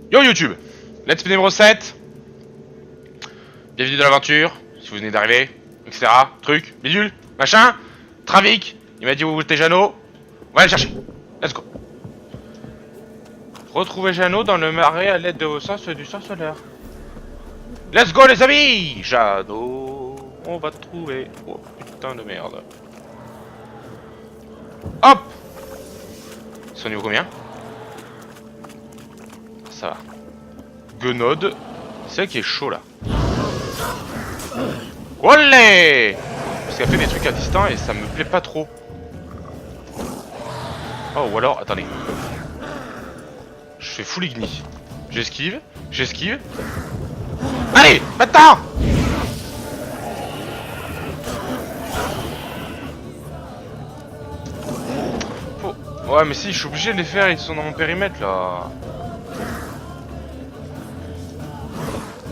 Yo YouTube, let's play numéro 7. Bienvenue dans l'aventure, si vous venez d'arriver, etc. Truc, bidule, machin. Travik, il m'a dit où était Jeannot. On va aller le chercher. Let's go. Retrouvez Jeannot dans le marais à l'aide de vos sens du sorceleur. Let's go les amis. Jeannot, on va te trouver. Oh putain de merde. Hop. C'est au niveau combien? Ça va. Guenode. C'est vrai qui est chaud là. Olé! Parce qu'elle fait des trucs à distance et ça me plaît pas trop. Oh, ou alors, attendez. Je fais full igni. J'esquive. J'esquive. Allez, maintenant! Faut... Ouais, mais si, je suis obligé de les faire, ils sont dans mon périmètre là.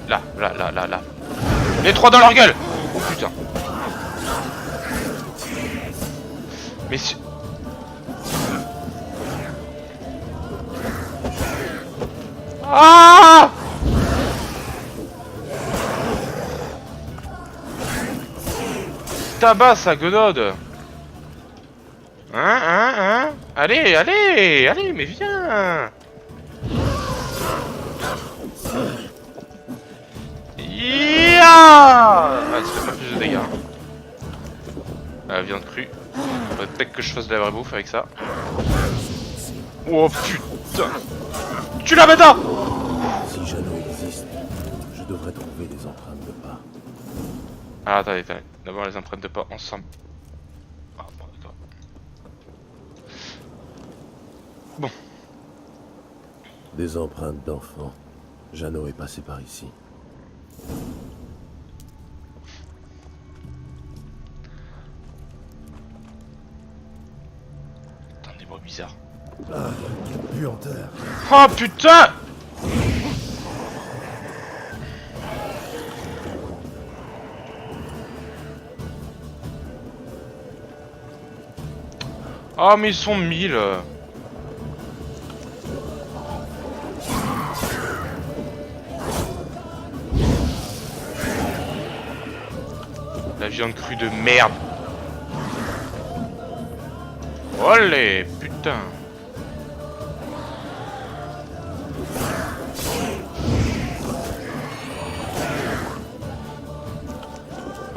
Là. Les trois dans leur gueule! Oh putain. Mais si... Ah! Tabac ça guenode. Hein? Allez, mais viens. Ah, ça fait plus de dégâts. La viande crue. Faudrait peut-être que je fasse de la vraie bouffe avec ça. Oh putain. Tu l'as maintenant. Si Jeannot existe, je devrais trouver des empreintes de pas. Ah attendez. D'abord les empreintes de pas ensemble. Ah, bon. Des empreintes d'enfants. Jeannot est passé par ici. Attends, des bruits bizarres. Ah, quelle puanteur. Oh putain! Oh mais ils sont 1000. La viande crue de merde. Olé, putain.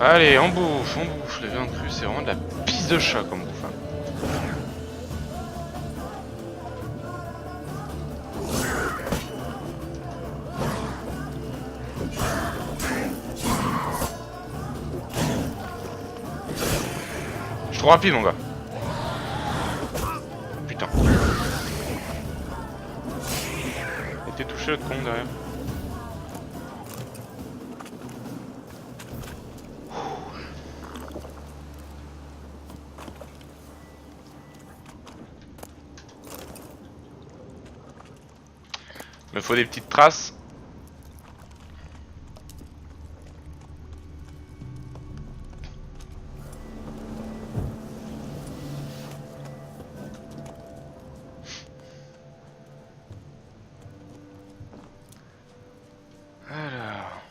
Allez, on bouffe. La viande crue, c'est vraiment de la pisse de chat comme bouffe. Hein. Je suis trop rapide, mon gars. Putain. Et t'es touché le con derrière. Me faut des petites traces. Alors.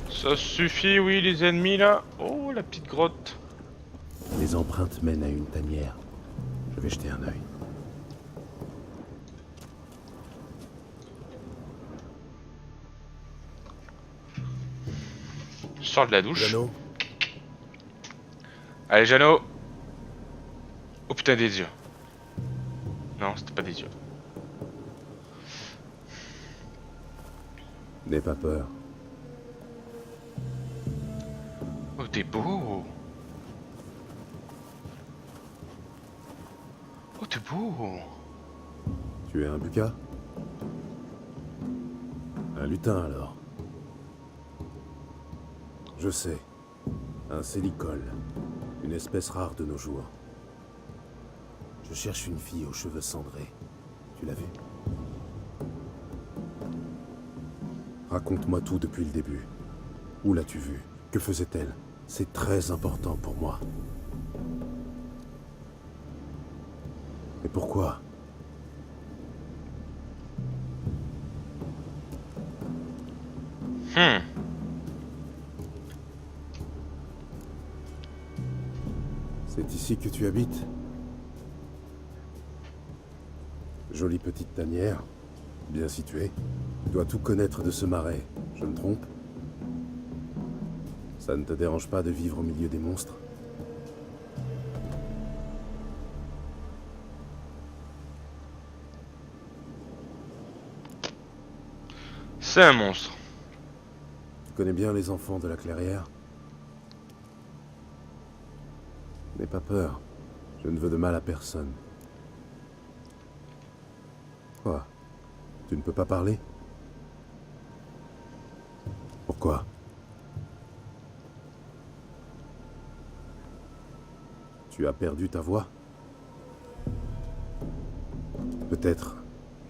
Ça suffit, oui, les ennemis là. Oh, la petite grotte. Les empreintes mènent à une tanière. Je vais jeter un œil. Je sors de la douche. Jeannot. Allez, Jeannot. Oh putain, des yeux. Non, c'était pas des yeux. N'aie pas peur. Oh, t'es beau. Oh, t'es beau. Tu es un buka? Un lutin alors. Je sais. Un célicole. Une espèce rare de nos jours. Je cherche une fille aux cheveux cendrés. Tu l'as vue? Raconte-moi tout depuis le début. Où l'as-tu vue? Que faisait-elle? C'est très important pour moi. Mais pourquoi? C'est ici que tu habites? Jolie petite tanière, bien située. Tu dois tout connaître de ce marais, je me trompe? Ça ne te dérange pas de vivre au milieu des monstres? C'est un monstre. Tu connais bien les enfants de la clairière? N'aie pas peur, je ne veux de mal à personne. Quoi? Tu ne peux pas parler? Pourquoi? Tu as perdu ta voix? Peut-être,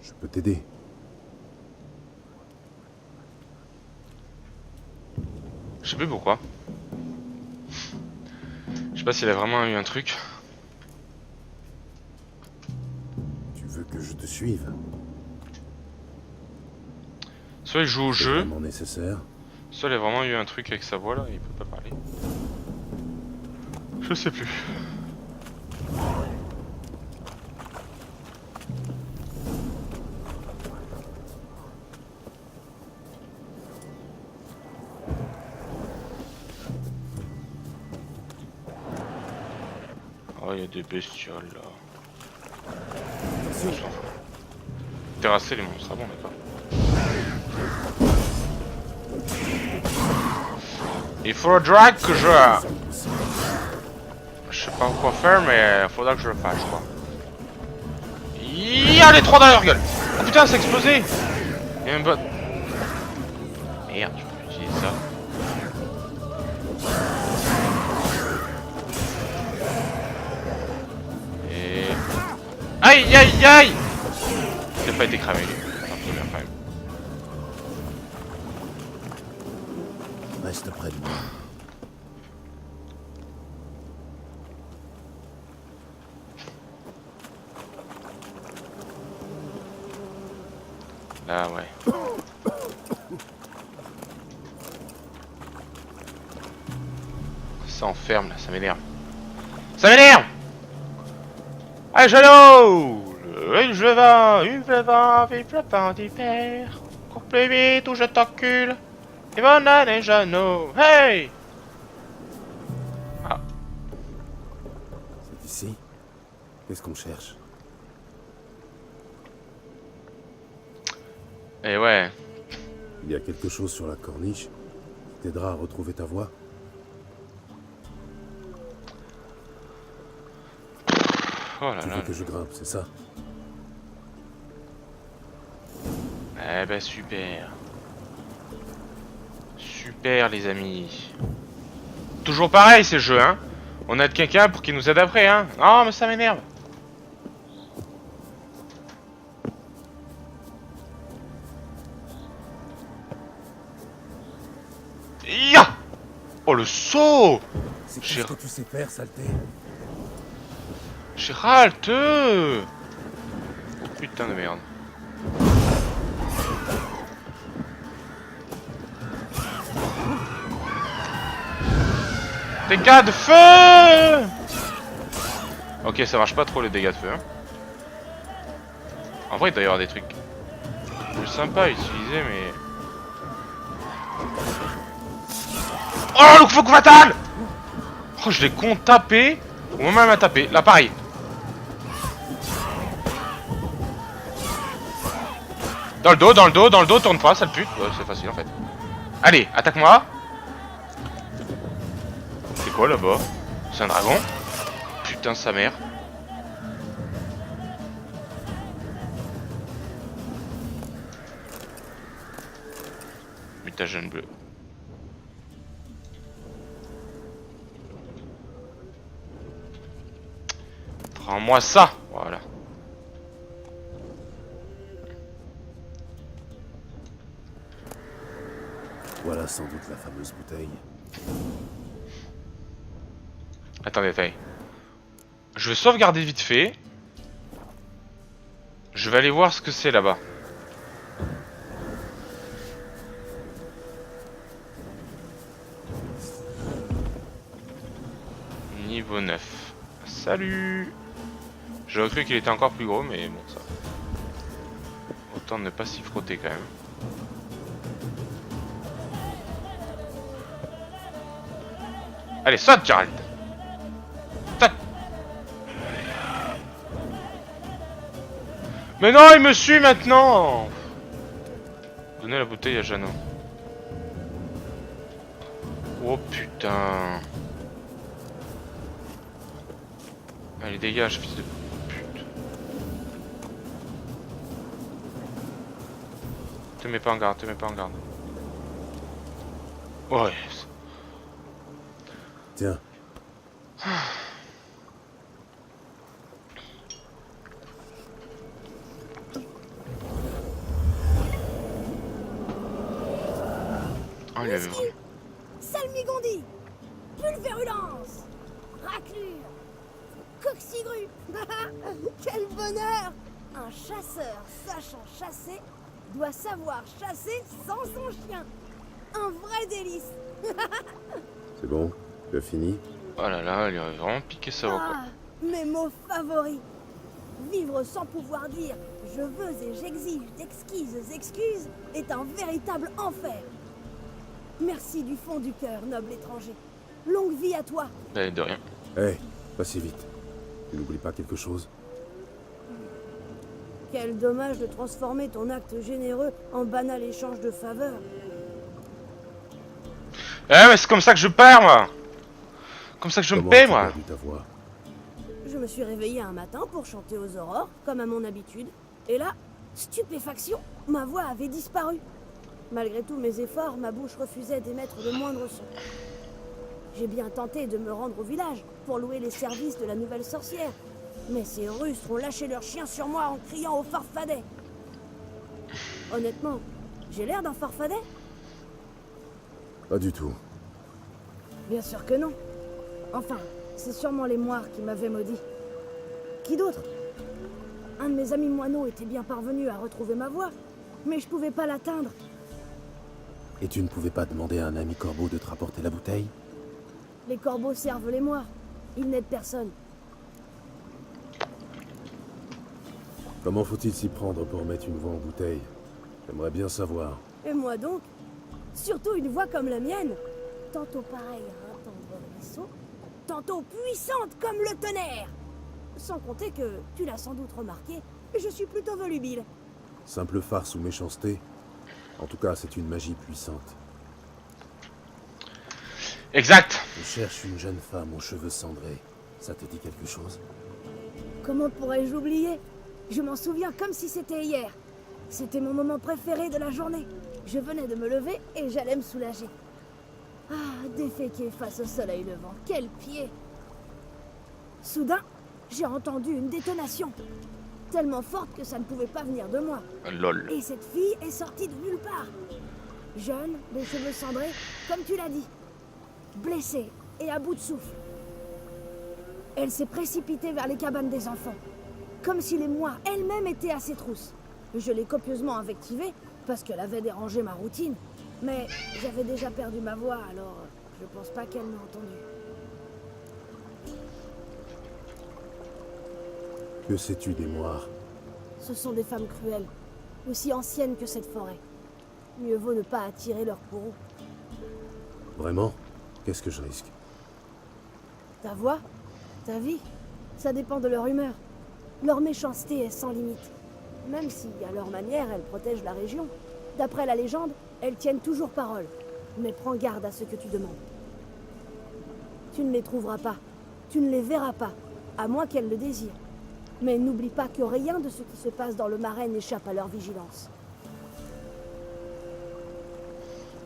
je peux t'aider. Je sais plus pourquoi. Je sais pas s'il a vraiment eu un truc. Tu veux que je te suive? Soit il joue au C'est jeu, vraiment nécessaire? soit il a vraiment eu un truc avec sa voix là, il peut pas parler. Je sais plus. Oh, il y a des bestioles là. Terrasser les monstres, ah bon, d'accord. Il faudra que je sais pas quoi faire, mais faudra que je le fasse, je crois. Y'a les trois dans leur gueule. Oh putain, c'est explosé. Il y a un bot. Merde, je peux utiliser ça. Et... Aïe, aïe, aïe. Il a pas été cramé, lui. Un peu bien, quand même. Reste près de moi. Là, ouais. Ça enferme, là, ça m'énerve. Ça m'énerve. Allez, Jalo. Je vais, vive le pain d'hiver. Cours plus vite ou je t'encule. Et bonne année, Jeannot. Hey. Ah. C'est ici? Qu'est-ce qu'on cherche? Et ouais. Il y a quelque chose sur la corniche qui t'aidera à retrouver ta voix? Oh là Tu là. veux que je grimpe, c'est ça? Eh ben super. Super les amis. Toujours pareil ces jeux hein. On aide quelqu'un pour qu'il nous aide après hein. Non mais ça m'énerve. Ya. Oh le saut. C'est J'ai- ce que tu sais faire, saleté? Gérald. Oh putain de merde. Dégâts de feu. Ok, ça marche pas trop les dégâts de feu. Hein. En vrai, il doit y avoir des trucs plus sympas à utiliser, mais... Oh, le faux fatal. Oh, je l'ai con-tapé au moment où elle m'a tapé. Là, pareil. Dans le dos, tourne pas, sale pute. Ouais, c'est facile en fait. Allez, attaque-moi. C'est quoi là-bas? C'est un dragon? Putain, sa mère. Mutagène bleu. Prends-moi ça. Voilà. Voilà sans doute la fameuse bouteille. Attendez. Je vais sauvegarder vite fait. Je vais aller voir ce que c'est là-bas. Niveau 9. Salut. J'aurais cru qu'il était encore plus gros, mais bon, ça. Autant ne pas s'y frotter quand même. Allez, saute, Geralt. Saute. Mais non, il me suit maintenant. Donnez la bouteille à Jeannot. Oh putain. Allez, dégage, fils de pute. Te mets pas en garde, te mets pas en garde. Ouais. Tiens. Oh, il avait vraiment... Salmigondi, pulvérulence, raclure, coxigru. Quel bonheur! Un chasseur sachant chasser doit savoir chasser sans son chien. Un vrai délice. C'est bon? Tu as fini? Oh là là, il aurait vraiment piqué sa voix, quoi. Ah, mes mots favoris. Vivre sans pouvoir dire je veux et j'exige d'exquises excuses est un véritable enfer. Merci du fond du cœur, noble étranger. Longue vie à toi. Bah, de rien. Hé, pas si vite. Tu n'oublies pas quelque chose? Quel dommage de transformer ton acte généreux en banal échange de faveurs. Eh, mais c'est comme ça que je perds, moi. Comme ça que je me Comment paie, as-tu moi. perdu ta voix? Je me suis réveillée un matin pour chanter aux aurores, comme à mon habitude. Et là, stupéfaction, ma voix avait disparu. Malgré tous mes efforts, ma bouche refusait d'émettre le moindre son. J'ai bien tenté de me rendre au village pour louer les services de la nouvelle sorcière. Mais ces rustres ont lâché leurs chiens sur moi en criant au farfadet. Honnêtement, j'ai l'air d'un farfadet? Pas du tout. Bien sûr que non. Enfin, c'est sûrement les moires qui m'avaient maudit. Qui d'autre? Un de mes amis moineaux était bien parvenu à retrouver ma voix, mais je pouvais pas l'atteindre. Et tu ne pouvais pas demander à un ami corbeau de te rapporter la bouteille? Les corbeaux servent les moires. Ils n'aident personne. Comment faut-il s'y prendre pour mettre une voix en bouteille? J'aimerais bien savoir. Et moi donc? Surtout une voix comme la mienne. Tantôt pareille à un tambour ruisseau, tantôt puissante comme le tonnerre. Sans compter que, tu l'as sans doute remarqué, je suis plutôt volubile. Simple farce ou méchanceté? En tout cas, c'est une magie puissante. Exact. Je cherche une jeune femme aux cheveux cendrés. Ça te dit quelque chose? Comment pourrais-je oublier? Je m'en souviens comme si c'était hier. C'était mon moment préféré de la journée. Je venais de me lever et j'allais me soulager. Ah, déféqué face au soleil levant. Quel pied! Soudain, j'ai entendu une détonation. Tellement forte que ça ne pouvait pas venir de moi. Lol. Et cette fille est sortie de nulle part. Jeune, les cheveux cendrés, comme tu l'as dit. Blessée et à bout de souffle. Elle s'est précipitée vers les cabanes des enfants. Comme si les moires elles-mêmes étaient à ses trousses. Je l'ai copieusement invectivée parce qu'elle avait dérangé ma routine. Mais j'avais déjà perdu ma voix, alors je pense pas qu'elle m'a entendu. Que sais-tu des moires? Ce sont des femmes cruelles, aussi anciennes que cette forêt. Mieux vaut ne pas attirer leur courroux. Vraiment? Qu'est-ce que je risque? Ta voix, ta vie, ça dépend de leur humeur. Leur méchanceté est sans limite. Même si, à leur manière, elles protègent la région. D'après la légende, elles tiennent toujours parole. Mais prends garde à ce que tu demandes. Tu ne les trouveras pas. Tu ne les verras pas, à moins qu'elles le désirent. Mais n'oublie pas que rien de ce qui se passe dans le marais n'échappe à leur vigilance.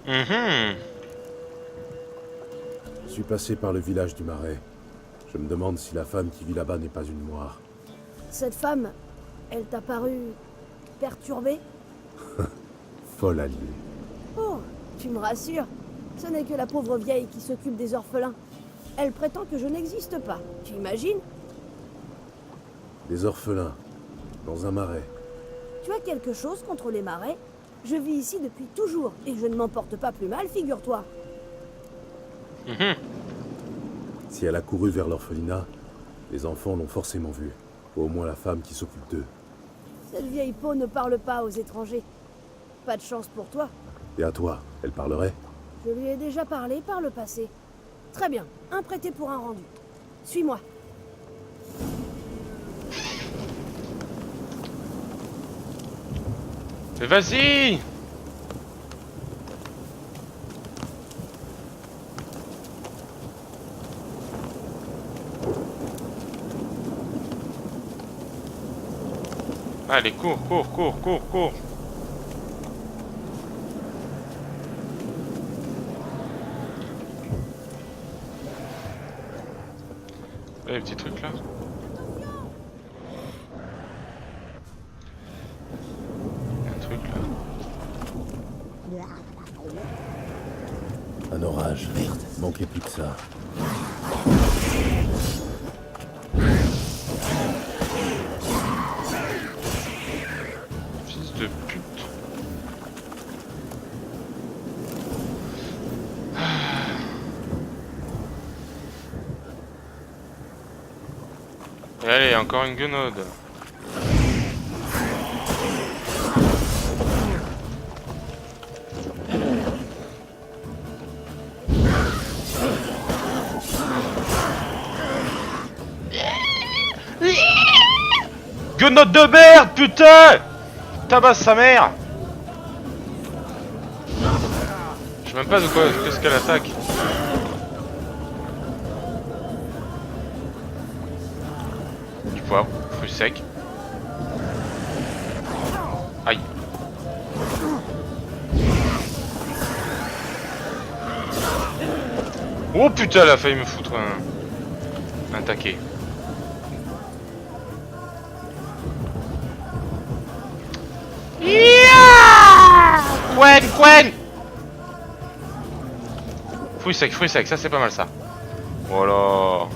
Je suis passé par le village du Marais. Je me demande si la femme qui vit là-bas n'est pas une moire. Cette femme, elle t'a paru perturbée? Folle alliée. Oh, tu me rassures. Ce n'est que la pauvre vieille qui s'occupe des orphelins. Elle prétend que je n'existe pas. Tu imagines? Des orphelins, dans un marais. Tu as quelque chose contre les marais? Je vis ici depuis toujours, et je ne m'en porte pas plus mal, figure-toi. Mhm. Si elle a couru vers l'orphelinat, les enfants l'ont forcément vue. Ou au moins la femme qui s'occupe d'eux. Cette vieille peau ne parle pas aux étrangers. Pas de chance pour toi. Et à toi, elle parlerait? Je lui ai déjà parlé par le passé. Très bien, un prêté pour un rendu. Suis-moi. Mais vas-y! Allez, cours, cours, cours, cours, cours. Les petits trucs là. Un truc là. Un orage. Merde. Manquait plus que ça. Fils de pute. Et allez, encore une guenaude. Guenaude de merde, putain! Tabasse sa mère! Je sais même pas de quoi, qu'est-ce qu'elle attaque. Du poivre, fruits secs. Aïe. Oh putain, elle a failli me foutre un taquet. Quen, Quen. Fruits secs, ça c'est pas mal ça. Voilà.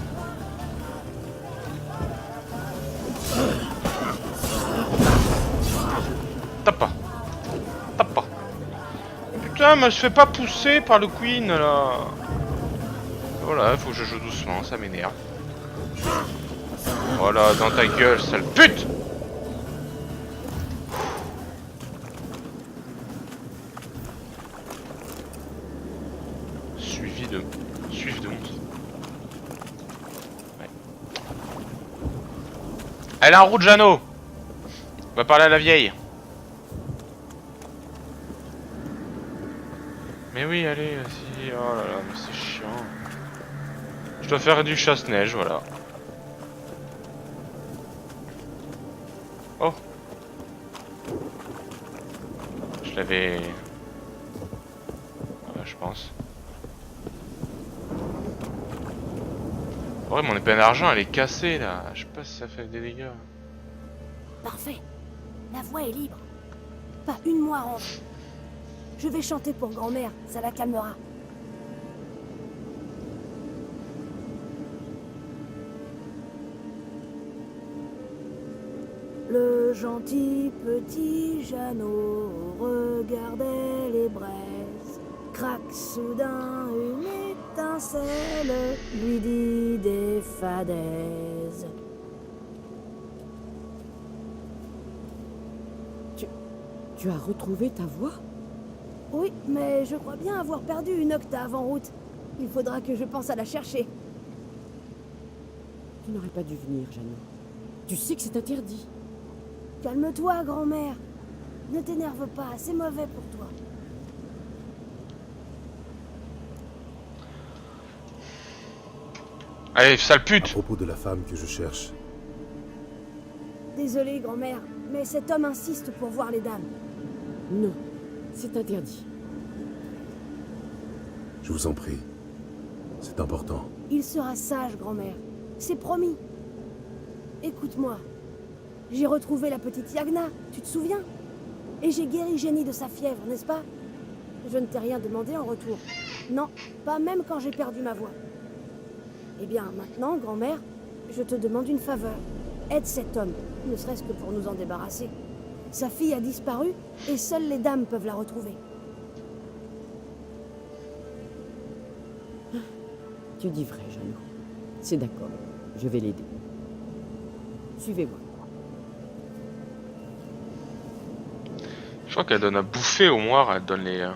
Tape pas. Tape pas. Putain, mais je fais pas pousser par le Queen là. Voilà, faut que je joue doucement, ça m'énerve. Voilà, dans ta gueule, sale pute! Suivi de monstres. Ouais. Elle est en route, Jeannot! On va parler à la vieille. Mais oui, allez, vas-y. Oh là là, mais c'est chiant. Je dois faire du chasse-neige, voilà. Oh. Je l'avais... Voilà, je pense. Ouais, mon épée d'argent, elle est cassée, là. Je sais pas si ça fait des dégâts. Parfait. La voie est libre. Pas une moire en vue. Je vais chanter pour grand-mère, ça la calmera. Le gentil petit Jeannot regardait les braises. Crac, soudain, une étincelle lui dit des fadaises. Tu as retrouvé ta voix? Oui, mais je crois bien avoir perdu une octave en route. Il faudra que je pense à la chercher. Tu n'aurais pas dû venir, Jeannot. Tu sais que c'est interdit. Calme-toi, grand-mère. Ne t'énerve pas, c'est mauvais pour toi. Allez, sale À pute! propos de la femme que je cherche, Désolée, grand-mère, mais cet homme insiste pour voir les dames. Non, c'est interdit. je vous en prie. C'est important. Il sera sage, grand-mère. C'est promis. Écoute-moi. J'ai retrouvé la petite Yagna, tu te souviens? Et j'ai guéri Jenny de sa fièvre, n'est-ce pas? Je ne t'ai rien demandé en retour. Non, pas même quand j'ai perdu ma voix. Eh bien, maintenant, grand-mère, je te demande une faveur. Aide cet homme, ne serait-ce que pour nous en débarrasser. Sa fille a disparu et seules les dames peuvent la retrouver. Tu dis vrai, Jeannot. C'est d'accord. Je vais l'aider. Suivez-moi. Je crois qu'elle donne à bouffer au moins, elle donne les... Elle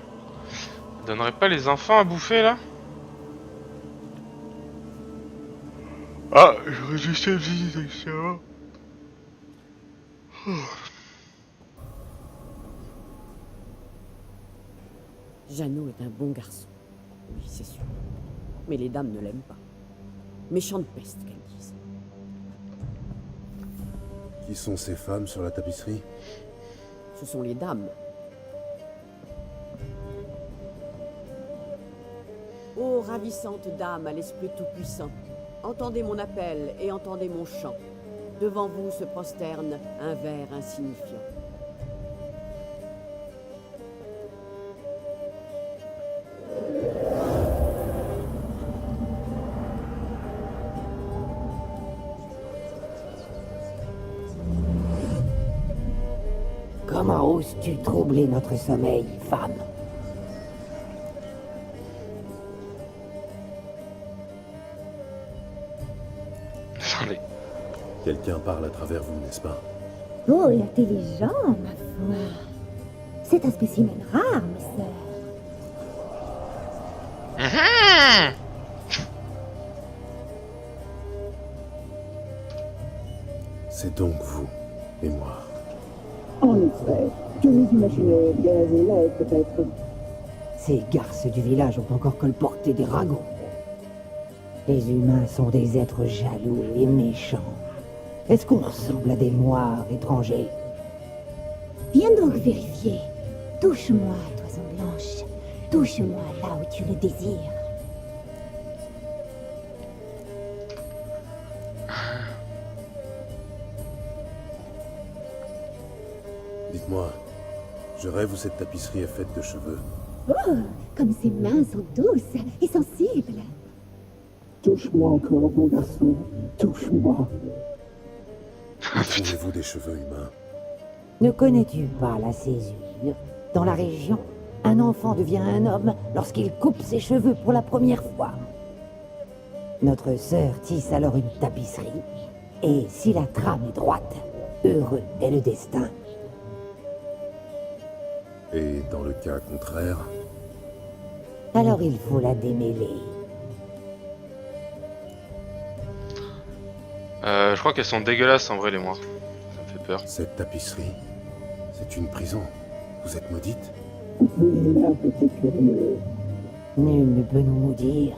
donnerait pas les enfants à bouffer là? Ah, j'aurais juste visiter ça. Jeannot est un bon garçon. Oui, c'est sûr. Mais les dames ne l'aiment pas. Méchante peste, qu'elles disent. Qui sont ces femmes sur la tapisserie? Ce sont les dames. Ô ravissante dame à l'esprit tout-puissant, entendez mon appel et entendez mon chant. Devant vous se prosterne un vers insignifiant. Comment oses-tu troubler notre sommeil, femme? Attendez. Quelqu'un parle à travers vous, n'est-ce pas? Oh, intelligent, ma foi. C'est un spécimen rare, mes sœurs. C'est donc vous et moi. En effet, je vous imaginais bien élève, peut-être. Ces garces du village ont encore colporté des ragots. Les humains sont des êtres jaloux et méchants. Est-ce qu'on ressemble à des noirs étrangers? Viens donc vérifier. Touche-moi, toison blanche. Touche-moi là où tu le désires. Dites-moi, je rêve où cette tapisserie est faite de cheveux. Oh, comme ses mains sont douces et sensibles. Touche-moi encore, mon garçon. Touche-moi. Trouvez-vous des cheveux humains? Ne connais-tu pas la césure? Dans la région, un enfant devient un homme lorsqu'il coupe ses cheveux pour la première fois. Notre sœur tisse alors une tapisserie, et si la trame est droite, heureux est le destin. Et dans le cas contraire? Alors il faut la démêler. Je crois qu'elles sont dégueulasses en vrai les moires. Ça me fait peur. Cette tapisserie, c'est une prison. Vous êtes maudite? Oui, un petit curieux. Nul ne peut nous maudire.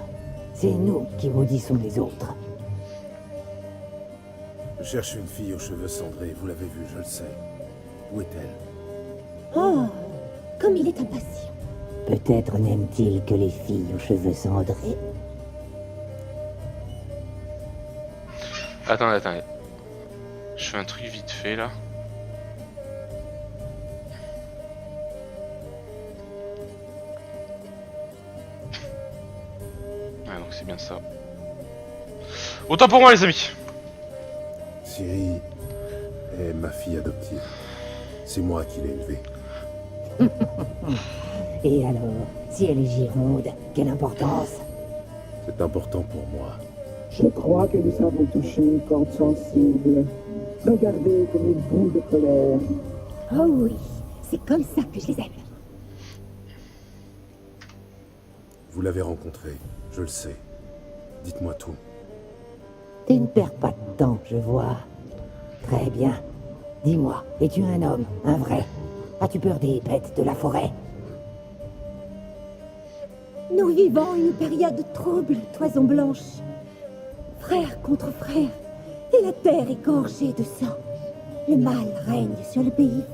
C'est nous qui maudissons les autres. Je cherche une fille aux cheveux cendrés, vous l'avez vue, je le sais. Où est-elle? Oh, comme il est impatient. Peut-être n'aime-t-il que les filles aux cheveux cendrés. Attendez. Je fais un truc vite fait là. Ouais, donc c'est bien ça. Autant pour moi les amis. Ciri est ma fille adoptive. C'est moi qui l'ai élevée. Et alors, si elle est gironde, quelle importance? C'est important pour moi. Je crois que nous avons touché une corde sensible. Regardez comme une boule de colère. Oh oui, c'est comme ça que je les aime. Vous l'avez rencontrée, je le sais. Dites-moi tout. Tu ne perds pas de temps, je vois. Très bien. Dis-moi, es-tu un homme, un vrai? As-tu peur des bêtes de la forêt? Nous vivons une période trouble, toison blanche. Frère contre frère, et la terre est gorgée de sang. Le mal règne sur le pays,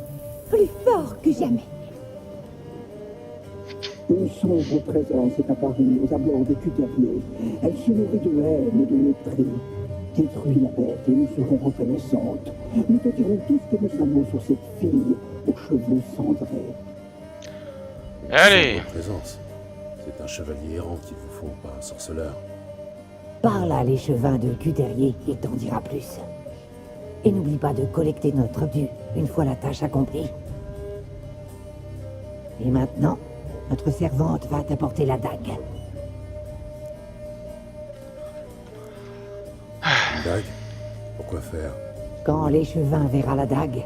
plus fort que jamais. Une sombre présence est apparue aux abords de Cuternier. Elle se nourrit de haine et de mépris. Détruis la bête et nous serons reconnaissantes. Nous te dirons tout ce que nous savons sur cette fille aux cheveux cendrés. Allez. Votre présence. C'est un chevalier errant qu'il vous faut, pas un sorceleur. Parle à l'échevin de Cuterrier, il t'en dira plus. Et n'oublie pas de collecter notre dû une fois la tâche accomplie. Et maintenant, notre servante va t'apporter la dague. Une dague? Pourquoi faire? Quand l'échevin verra la dague,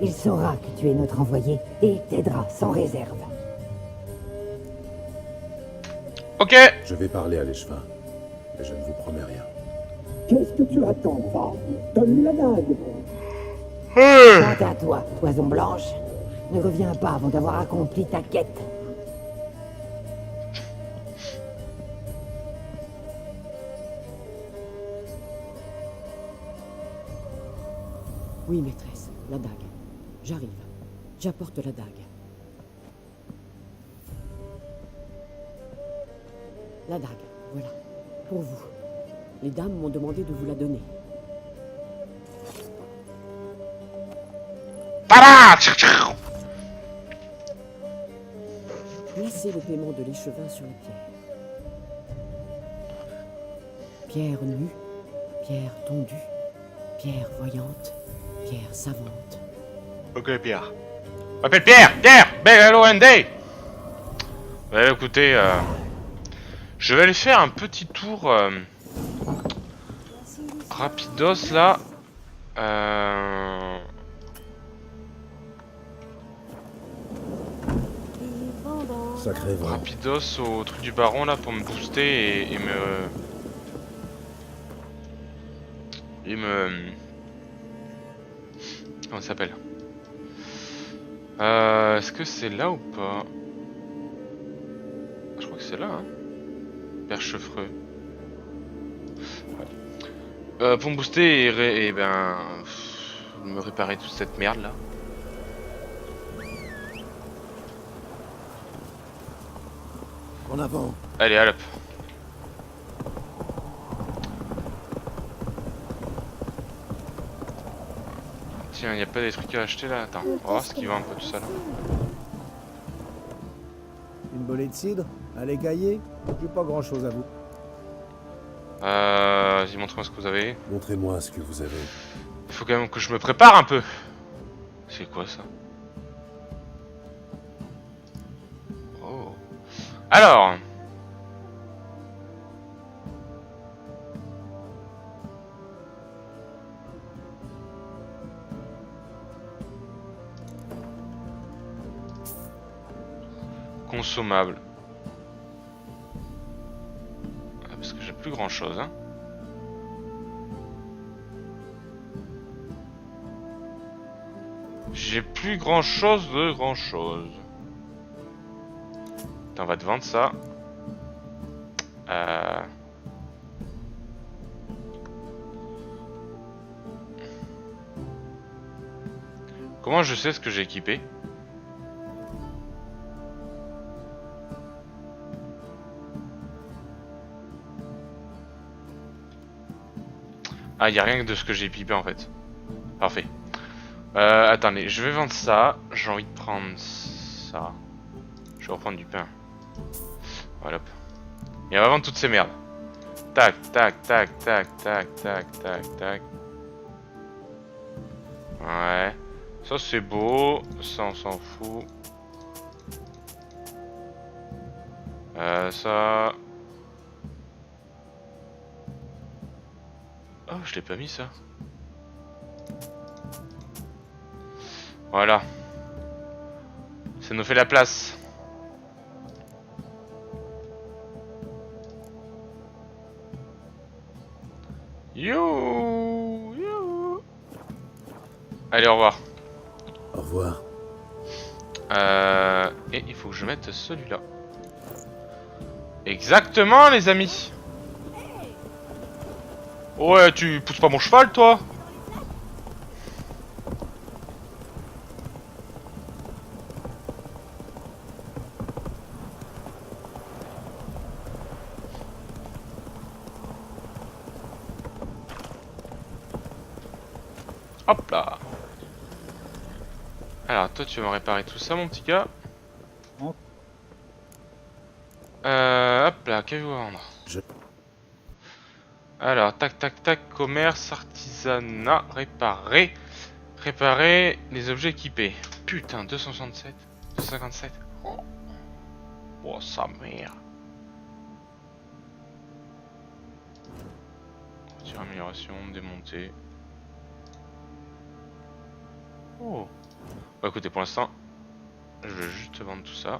il saura que tu es notre envoyé et il t'aidera sans réserve. Ok. Je vais parler à l'échevin, mais je ne vous promets rien. Qu'est-ce que tu attends, va? Donne-lui la dague. Quant à toi, Toison Blanche, ne reviens pas avant d'avoir accompli ta quête. Oui, maîtresse, la dague. J'arrive. J'apporte la dague. La dague, voilà. Pour vous. Les dames m'ont demandé de vous la donner. Tada! Placez le paiement de l'échevin sur la pierre. Pierre nue, pierre tondue, pierre voyante, pierre savante. Ok, Pierre. On m'appelle Pierre! Pierre! B-L-O-N-D! Ouais, écoutez, je vais aller faire un petit tour rapidos là. Sacré vent. Rapidos au truc du baron là pour me booster et me... Comment ça s'appelle? Est-ce que c'est là ou pas? Je crois que c'est là, hein. Perchefreux. Ouais. Pour me booster et me réparer toute cette merde là. En avant. Allez, hop. Tiens, y a pas des trucs à acheter là? Attends, on va voir ce qu'il vend un peu tout ça là. Une bolée de cidre? Un lait caillé? J'ai pas grand chose à vous. Vas-y, montre-moi ce que vous avez. Montrez-moi ce que vous avez. Il faut quand même que je me prépare un peu. C'est quoi ça? Oh. Alors. Consommable. Ah, parce que j'ai plus grand chose, hein. J'ai plus grand chose de grand chose. Attends, on va te vendre ça. Comment je sais ce que j'ai équipé? Ah, y a rien de ce que j'ai équipé en fait. Parfait. Attendez, je vais vendre ça. J'ai envie de prendre ça. Je vais reprendre du pain. Voilà. Et on va vendre toutes ces merdes. Tac, tac, tac, tac, tac, tac, tac, tac. Ouais. Ça c'est beau. Ça on s'en fout. Ça... Oh, je l'ai pas mis ça. Voilà. Ça nous fait la place. Yo, yo. Allez, au revoir. Au revoir. Et il faut que je mette celui-là. Exactement, les amis. Ouais, tu pousses pas mon cheval, toi? Hop là. Alors, toi, tu vas me réparer tout ça, mon petit gars. Hop là, qu'est-ce que vous vendre? Alors, tac, tac, tac, commerce, artisanat, réparer. Réparer les objets équipés. Putain, 267, 257. Oh, oh sa mère. Voiture amélioration, démonter. Oh. Bah écoutez, pour l'instant, je vais juste vendre tout ça.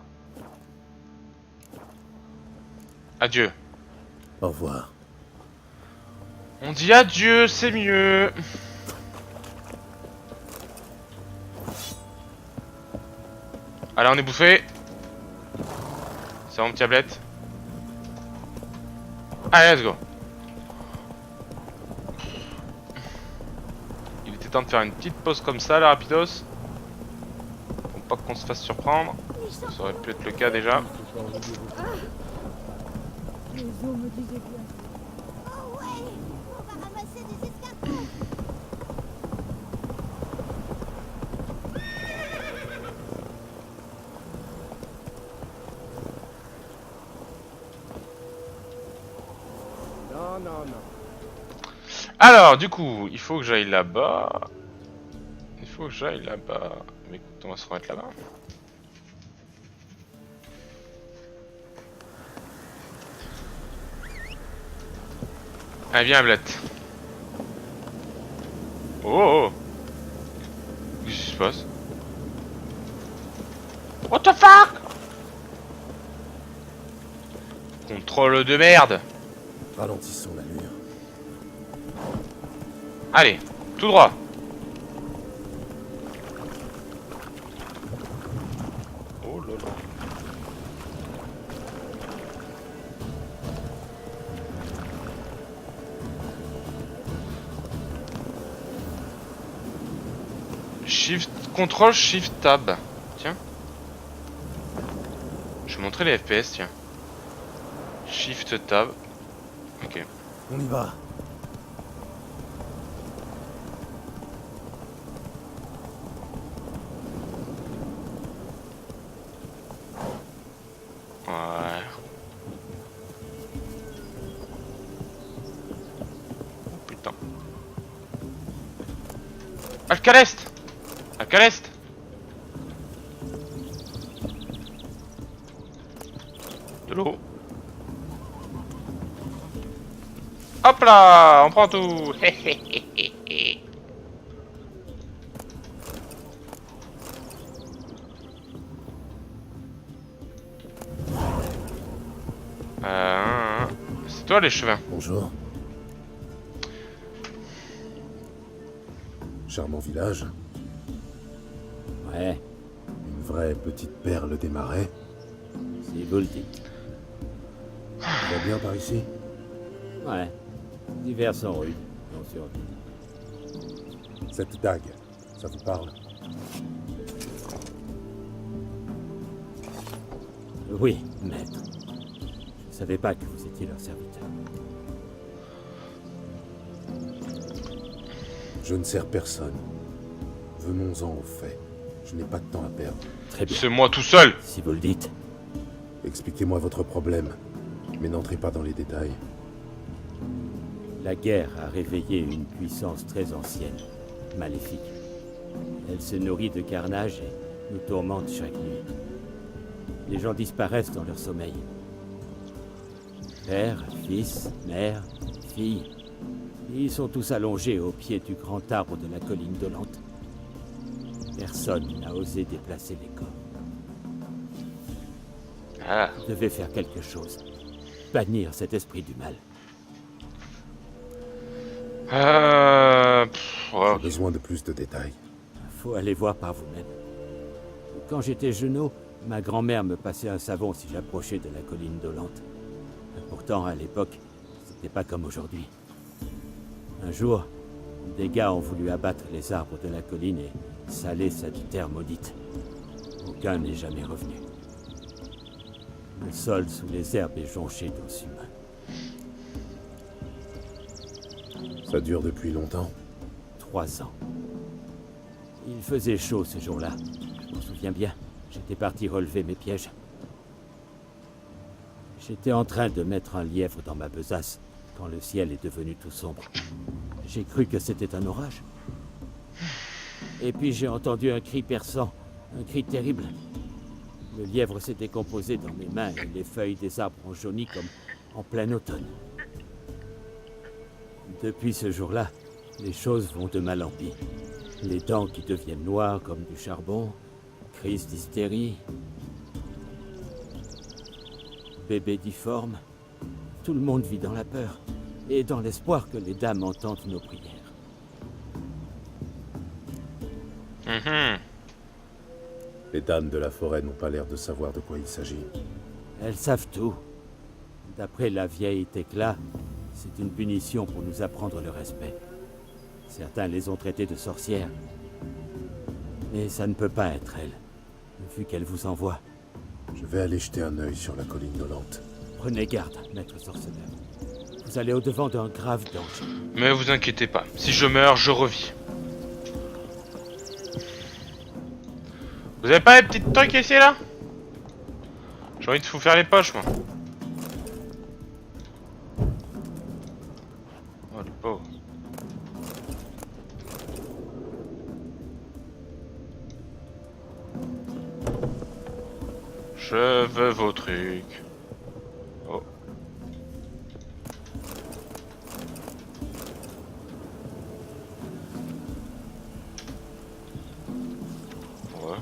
Adieu. Au revoir. On dit adieu, c'est mieux. Allez, on est bouffé. C'est mon petit tablette. Allez, let's go. Il était temps de faire une petite pause comme ça, là, rapidos. Pour pas qu'on se fasse surprendre. Ça aurait pu être le cas déjà. Les os me disaient bien. Oh ouais, on va ramasser des escargots. Non, non, non. Alors, du coup, il faut que j'aille là-bas. Il faut que j'aille là-bas. Mais écoute, on va se remettre là-bas. Allez, viens, Ablette. Oh, oh, oh. Qu'est-ce qui se passe? What the fuck? Contrôle de merde. Ralentissons l'allure. Allez, tout droit. Oh là là. Shift, contrôle, shift, tab. Tiens. Je vais montrer les FPS, tiens. Shift, tab. Ok. On y va. Ouais. Oh putain. Alcalest! Alcalest! De l'eau. Hop là! On prend tout! C'est toi les chevins. Bonjour. Charmant village. Ouais, Une vraie petite perle des marais. si vous le dites. Ça va bien par ici? Ouais, divers sont rudes, on survit. Cette dague, ça vous parle? Oui, maître. Je savais pas que vous étiez leur serviteur. Je ne sers personne. Venons-en aux faits. Je n'ai pas de temps à perdre. Très bien, C'est moi tout seul! si vous le dites. Expliquez-moi votre problème, mais n'entrez pas dans les détails. La guerre a réveillé une puissance très ancienne, maléfique. Elle se nourrit de carnage et nous tourmente chaque nuit. Les gens disparaissent dans leur sommeil. Père, fils, mère, fille. Ils sont tous allongés au pied du grand arbre de la colline dolente. Personne n'a osé déplacer les corps. Ah. Vous devez faire quelque chose. Bannir cet esprit du mal. Ouais, J'ai besoin de plus de détails. Faut aller voir par vous-même. Quand j'étais jeune, ma grand-mère me passait un savon si j'approchais de la colline dolente. Pourtant, à l'époque, c'était pas comme aujourd'hui. Un jour, des gars ont voulu abattre les arbres de la colline et saler cette terre maudite. Aucun n'est jamais revenu. Le sol sous les herbes est jonché d'os humains. Ça dure depuis longtemps. 3 ans. Il faisait chaud ce jour-là. Je m'en souviens bien. J'étais parti relever mes pièges. J'étais en train de mettre un lièvre dans ma besace quand le ciel est devenu tout sombre. J'ai cru que c'était un orage. Et puis j'ai entendu un cri perçant, un cri terrible. Le lièvre s'est décomposé dans mes mains et les feuilles des arbres ont jauni comme en plein automne. Depuis ce jour-là, les choses vont de mal en pis. Les dents qui deviennent noires comme du charbon, crise d'hystérie, bébé difforme. Tout le monde vit dans la peur et dans l'espoir que les dames entendent nos prières. Les dames de la forêt n'ont pas l'air de savoir de quoi il s'agit. Elles savent tout. D'après la vieille Tecla, c'est une punition pour nous apprendre le respect. Certains les ont traitées de sorcières. Mais ça ne peut pas être elles, vu qu'elles vous envoient. Je vais aller jeter un œil sur la colline dolente. Prenez garde, maître sorceleur. Vous allez au-devant d'un grave danger. Mais vous inquiétez pas, si je meurs, je revis. Vous avez pas les petits trucs ici là? J'ai envie de vous faire les poches moi. Oh le pauvre. Je veux vos trucs. Oh. Ouais.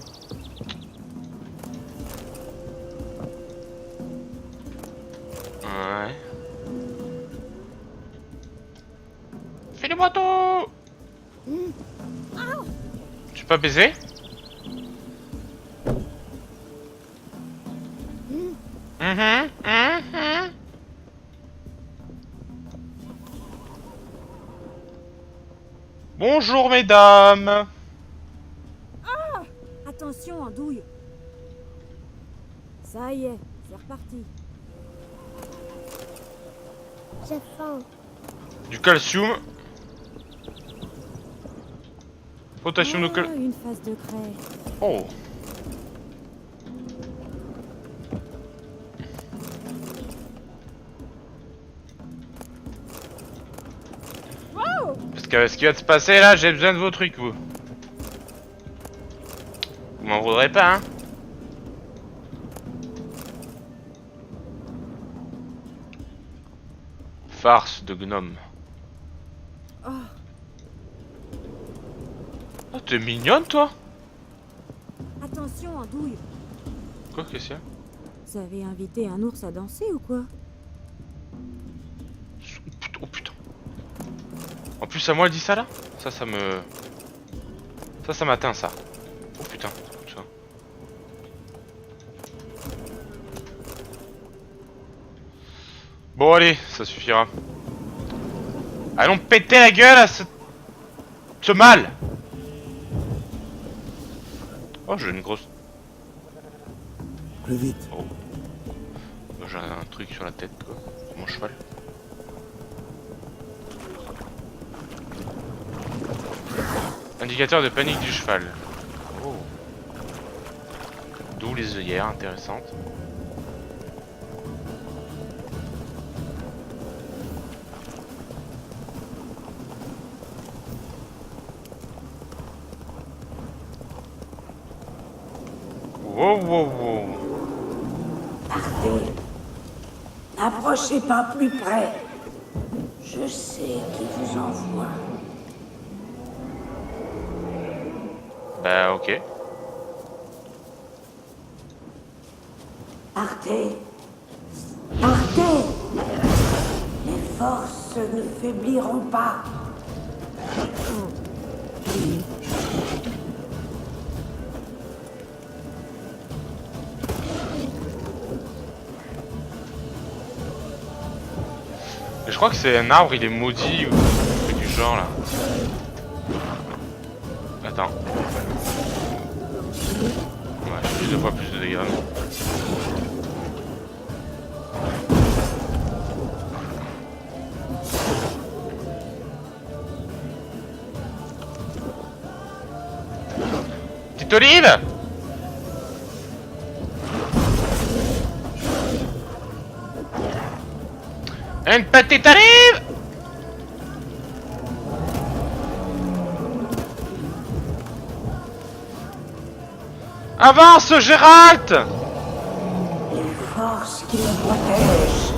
Ouais. Fais-le-moi tout. Tu peux baiser? Bonjour mesdames. Attention, andouille. Ça y est, c'est reparti. J'ai faim. Du calcium. Potassium de calcium. Une phase de craie. Oh. Parce que ce qui va se passer là, j'ai besoin de vos trucs vous. Vous m'en voudrez pas hein. Farce de gnome. Oh, t'es mignonne toi. Attention, andouille. Quoi, qu'est-ce qu'il y a? Vous avez invité un ours à danser ou quoi? Oh putain. En plus à moi elle dit ça là. Ça me... Ça m'atteint ça. Oh putain. Ça. Bon allez, ça suffira. Allons péter la gueule à ce mal. Oh j'ai une grosse... Plus vite. Oh. J'ai un truc sur la tête quoi. Sur mon cheval. Indicateur de panique du cheval. Oh. D'où les œillères intéressantes. Wow, wow, wow. Partez. N'approchez pas plus près. Je sais qui vous envoie. Bah ok. Partez. Partez. Les forces ne faibliront pas. Je crois que c'est un arbre, il est maudit ou un truc du genre là. Attends. Ouais, j'ai 2 fois plus de dégâts. Petite olive! Une petite arrive. Avance, Gérald. Les forces qui me protègent,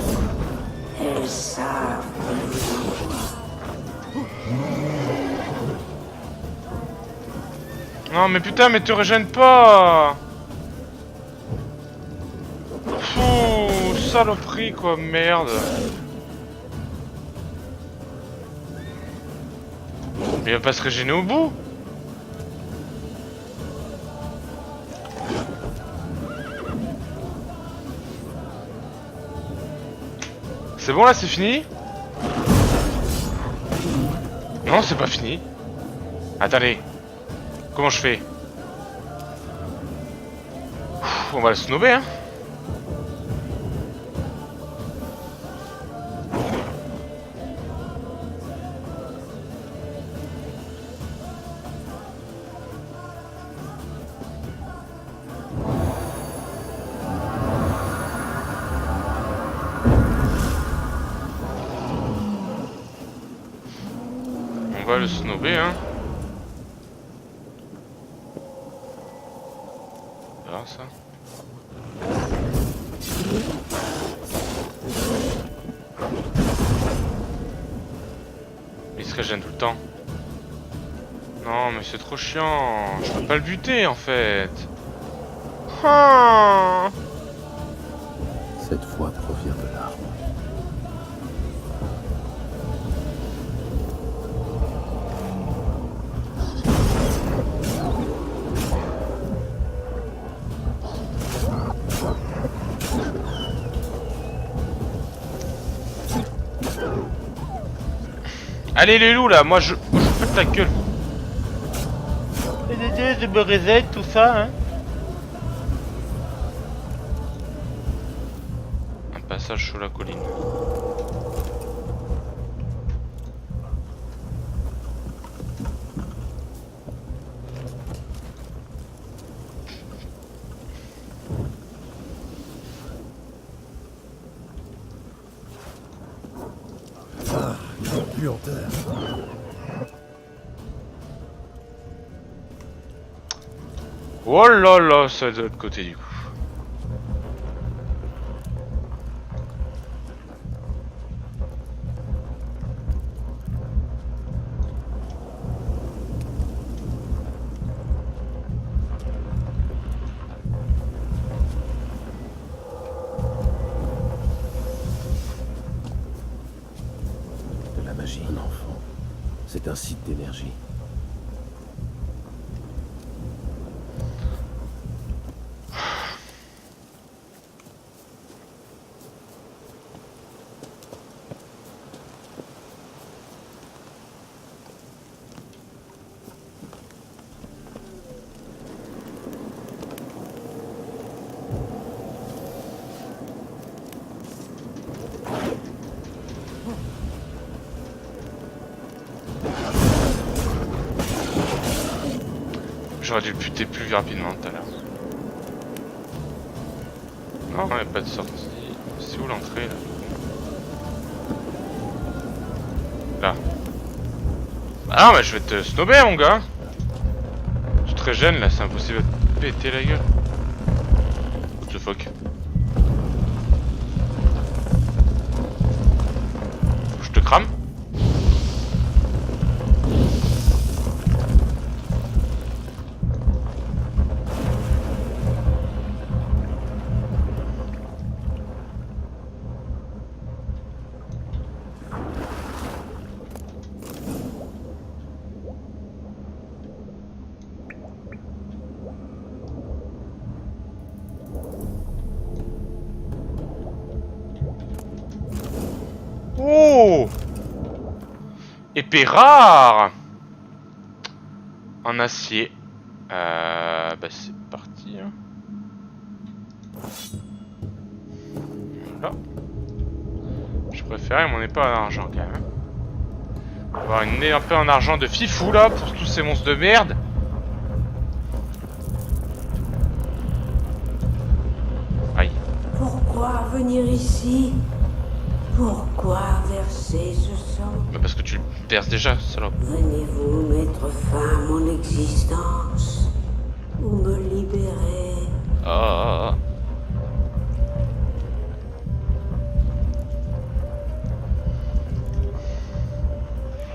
elles savent Non mais putain, mais te régène pas. Pfff, saloperie quoi, merde. Il va pas se régénérer au bout. C'est bon là, c'est fini? Non, c'est pas fini. Attendez. Comment je fais? On va le snobber, hein. On va le snobber, hein. Alors ça. Il se régène tout le temps. Non mais c'est trop chiant. Je peux pas le buter en fait. Ah. Cette voix provient de l'arbre. Allez les loups là, moi je pète ta gueule. Je me reset tout ça, hein. Un passage sous la colline. Puanteur. Oh là là, c'est de l'autre côté du coup. De la magie, un enfant. C'est un site d'énergie. J'aurais dû le buter plus rapidement tout à l'heure. Non, il n'y a pas de sortie. C'est où l'entrée là? Là. Ah non, mais je vais te snobber mon gars. Je suis très jeune là, c'est impossible de te péter la gueule. What the fuck? Faut que je te crame? Oh! Épée rare! En acier. Bah c'est parti. Hein. Voilà. Je préférais mon épée en argent quand même. On va avoir une épée en argent de fifou là pour tous ces monstres de merde. Aïe. Pourquoi venir ici? Pourquoi verser ce sang? Bah parce que tu le verses déjà, salope. Venez-vous mettre fin à mon existence ou me libérer? Ah.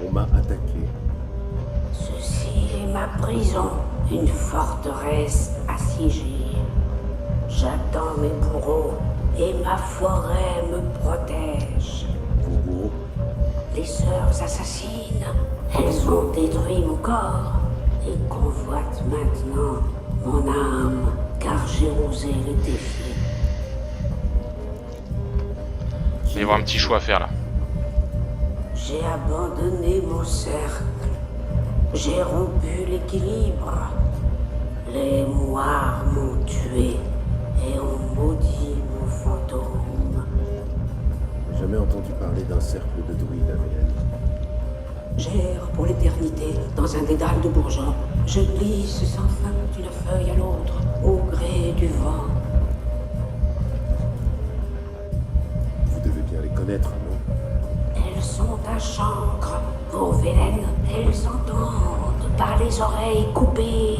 On m'a attaqué. Ceci est ma prison, une forteresse assiégée. J'attends mes bourreaux et ma forêt me protège. Vos bourreaux? Les sœurs assassines, elles ont détruit mon corps et convoitent maintenant mon âme, car j'ai osé les défier. Il va y avoir un petit choix à faire là. J'ai abandonné mon cercle. J'ai rompu l'équilibre. Les moires m'ont tué et ont maudit mon fantôme. J'ai jamais entendu parler d'un cercle de druides à Velen. J'erre pour l'éternité dans un dédale de bourgeons. Je glisse sans fin d'une feuille à l'autre, au gré du vent. Vous devez bien les connaître, non? Elles sont à chancre, vos Velen. Elles entendent par les oreilles coupées.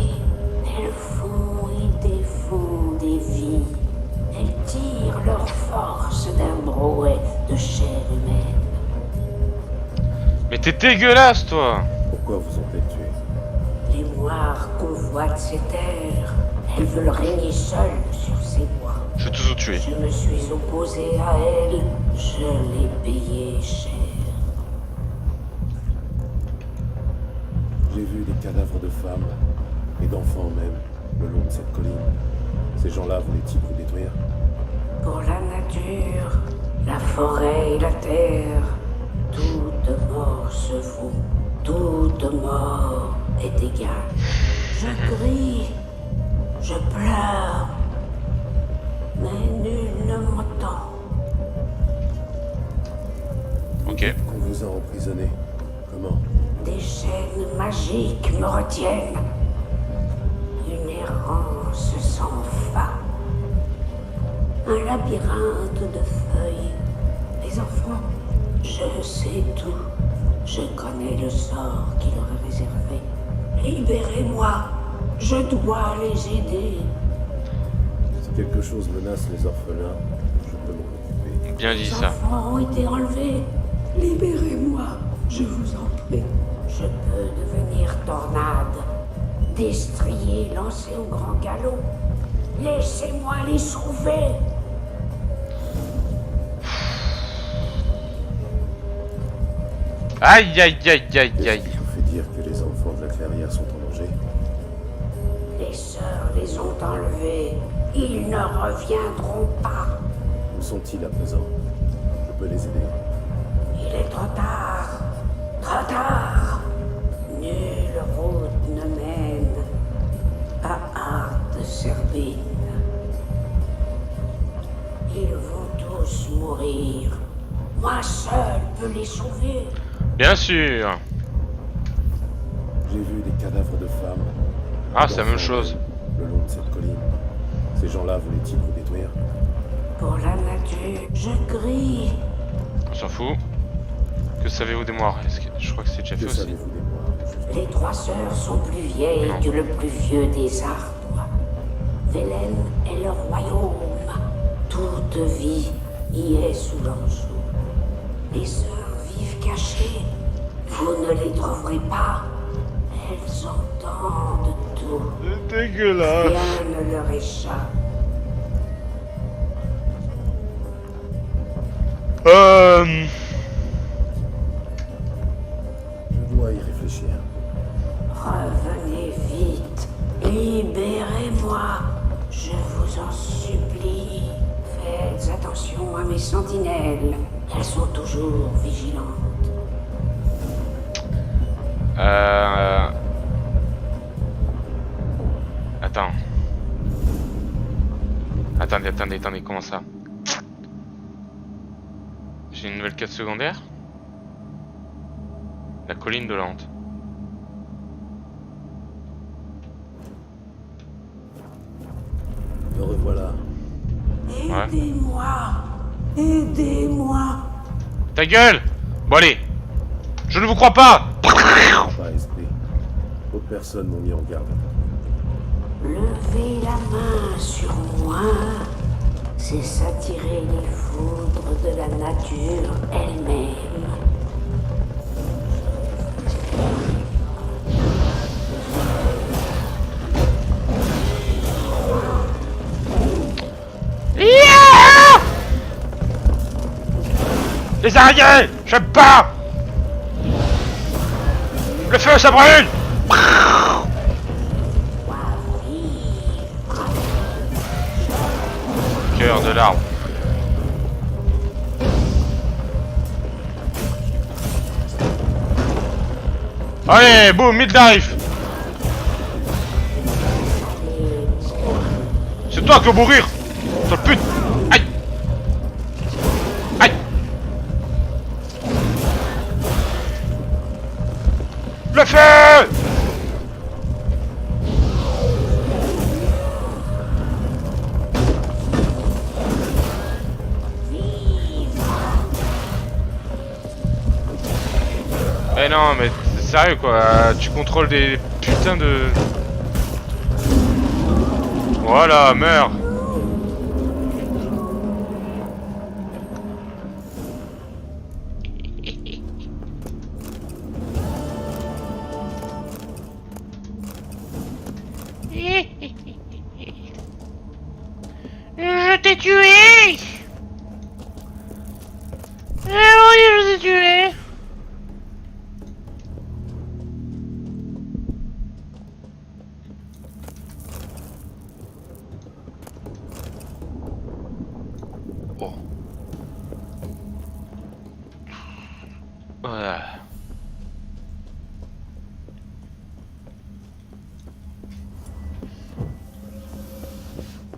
Elles font et défont des vies. Elles tirent leur force d'un brouet de chair humaine. Mais t'es dégueulasse, toi! Pourquoi vous ont-elles tué? Les moires convoitent ces terres. Elles veulent régner seules sur ces bois. Je vais tous vous tuer. Je me suis opposé à elles. Je l'ai payé cher. J'ai vu des cadavres de femmes et d'enfants même le long de cette colline. Ces gens-là voulaient-ils vous détruire? Pour la nature, la forêt et la terre, toute mort se vaut, toute mort est égale. Je crie, je pleure, mais nul ne m'entend. Ok. Qu'on vous a emprisonné. Comment? Des chaînes magiques me retiennent. Une errance sans fin. Un labyrinthe de feuilles. Les enfants, je sais tout. Je connais le sort qui leur est réservé. Libérez-moi. Je dois les aider. Si quelque chose menace les orphelins, je peux m'en occuper. Bien dit Les ça. enfants ont été enlevés. Libérez-moi, je vous en prie. Je peux devenir tornade, destrier lancé au grand galop. Laissez-moi les sauver. Aïe aïe aïe aïe Est-ce aïe. qu'il vous fait dire que les enfants de la clairière sont en danger? Les sœurs les ont enlevés. Ils ne reviendront pas. Où sont-ils à présent? Je peux les aider. Il est trop tard. Trop tard. Nulle route ne mène à Ard Serbine. Ils vont tous mourir. Moi seul peux les sauver. Bien sûr. J'ai vu des cadavres de femmes. Ah, c'est la même d'enfants chose. le long de cette colline. Ces gens-là voulaient-ils vous détruire? Pour la nature, je crie. On s'en fout. Que savez-vous des moires? Je crois que c'est déjà fait Que aussi. savez-vous des moires? Les trois sœurs sont plus vieilles Non. que le plus vieux des arbres. Velen est leur royaume. Toute vie y est sous l'enjeu. Les sœurs vivent cachées. Vous ne les trouverez pas. Elles entendent tout. C'est dégueulasse. Rien ne leur échappe. Je dois y réfléchir. Revenez vite. Libérez-moi. Je vous en supplie. Faites attention à mes sentinelles. Elles sont toujours vigilantes. Attends. Attendez, comment ça? J'ai une nouvelle quête secondaire? La colline de Lente. Me revoilà. Aidez-moi. Aidez-moi. Ta gueule! Bon allez! Je ne vous crois pas! Pas esprit. D'autres personnes m'ont mis en garde. Lever la main sur moi, c'est s'attirer les foudres de la nature elle-même. Yeah! Les araignées! J'aime pas! Le feu, ça brûle! Cœur de l'arbre. Allez, boum, mid-life! C'est toi qui vas mourir! Sale pute! Aïe! Aïe! Le feu! Eh non, mais c'est sérieux quoi, tu contrôles des putains de... Voilà, meurs! Je t'ai tué! Ah oui, je t'ai tué! Oh. Voilà.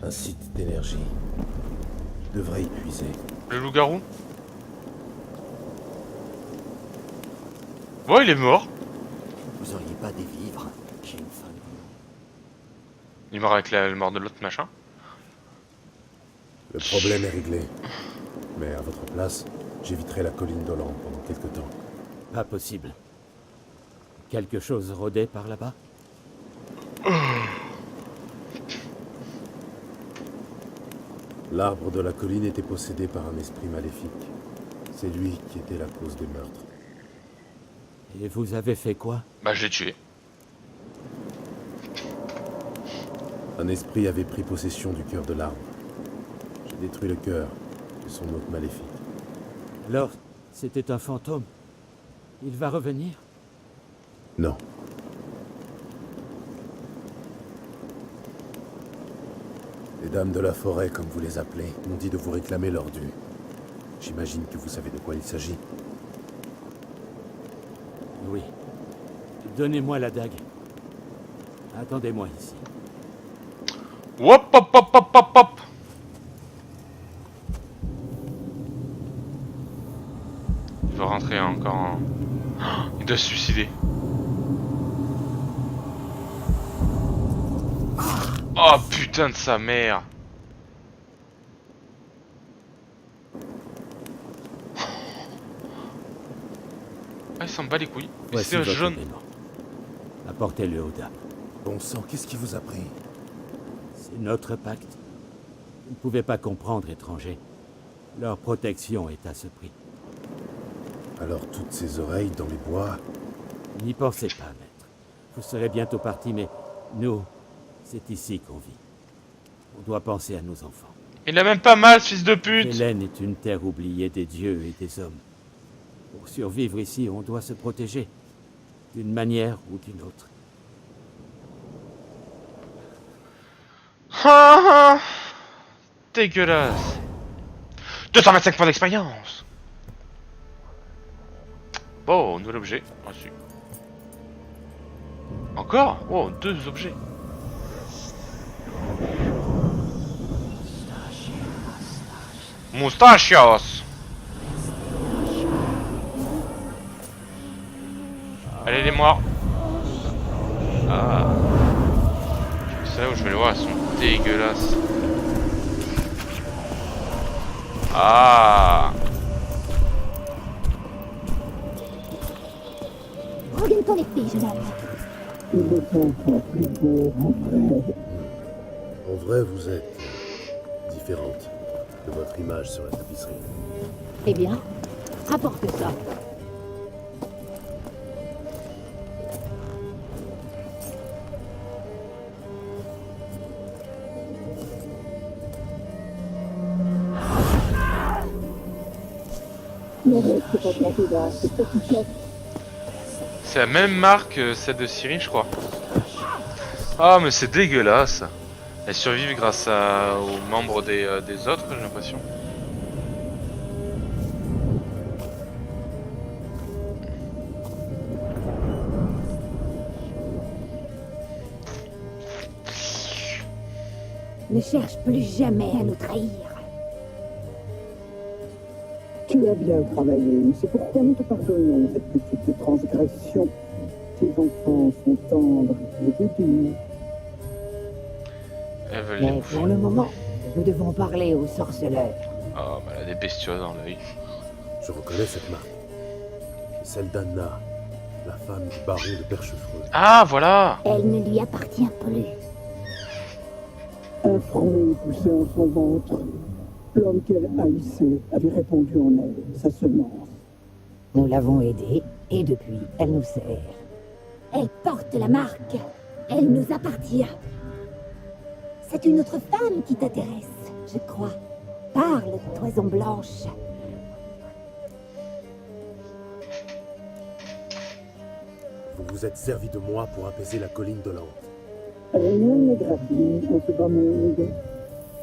Un site d'énergie. Il devrait épuiser. Le loup-garou? Bon, il est mort. Vous auriez pas des vivres? J'ai une femme. Il est mort avec la mort de l'autre machin. Le problème est réglé. Mais à votre place, j'éviterai la colline d'Hollande pendant quelque temps. Pas possible. Quelque chose rôdait par là-bas? L'arbre de la colline était possédé par un esprit maléfique. C'est lui qui était la cause des meurtres. Et vous avez fait quoi? Bah, je l'ai tué. Un esprit avait pris possession du cœur de l'arbre. J'ai détruit le cœur de son hôte maléfique. Alors, c'était un fantôme. Il va revenir? Non. Les dames de la forêt, comme vous les appelez, m'ont dit de vous réclamer leur dû. J'imagine que vous savez de quoi il s'agit. Oui. Donnez-moi la dague. Attendez-moi ici. Hop, hop, hop, hop, hop, hop. Il va rentrer encore en... Il doit se suicider. Oh putain de sa mère. Ah, il s'en bat les couilles. Mais Voici c'est votre jaune. paiement. Apportez-le aux dames. Bon sang, qu'est-ce qui vous a pris? C'est notre pacte. Vous ne pouvez pas comprendre, étranger. Leur protection est à ce prix. Alors toutes ces oreilles dans les bois... N'y pensez pas, maître. Vous serez bientôt parti, mais nous, c'est ici qu'on vit. On doit penser à nos enfants. Il a même pas mal, ce fils de pute. Hélène est une terre oubliée des dieux et des hommes. Pour survivre ici, on doit se protéger. D'une manière ou d'une autre. Ah, ah. Dégueulasse. 225 points d'expérience. Bon, nouvel objet. Reçu. Encore? Oh, 2 objets. Moustachios. Allez les morts. Ah. C'est là où je vais les voir, elles sont dégueulasses. Ah. ton épée, jeune homme. Il est encore plus beau en vrai. En vrai, vous êtes différente de votre image sur la tapisserie. Eh bien, rapporte ça. Le reste est implanté dans cette petite pièce. C'est la même marque que celle de Ciri, je crois. Ah, mais c'est dégueulasse. Elles survivent grâce aux membres des autres, j'ai l'impression. Ne cherche plus jamais à nous trahir. Tu as bien travaillé, c'est pourquoi nous te pardonnons cette petite transgression. Tes enfants sont tendres et doux. Elles veulent les Mais bouffer. pour le moment, nous devons parler aux sorceleurs. Oh, mais elle a des bestioles dans l'œil. Je reconnais cette marque. C'est celle d'Anna, la femme du baron de Perchefreux. Ah, voilà. Elle ne lui appartient plus. Un front poussait en son ventre. L'homme qu'elle haïssait avait répandu en elle sa semence. Nous l'avons aidée, et depuis, elle nous sert. Elle porte la marque. Elle nous appartient. C'est une autre femme qui t'intéresse, je crois. Parle, Toison Blanche. Vous vous êtes servi de moi pour apaiser la colline dolente. Rien n'est gratuit en ce bas monde.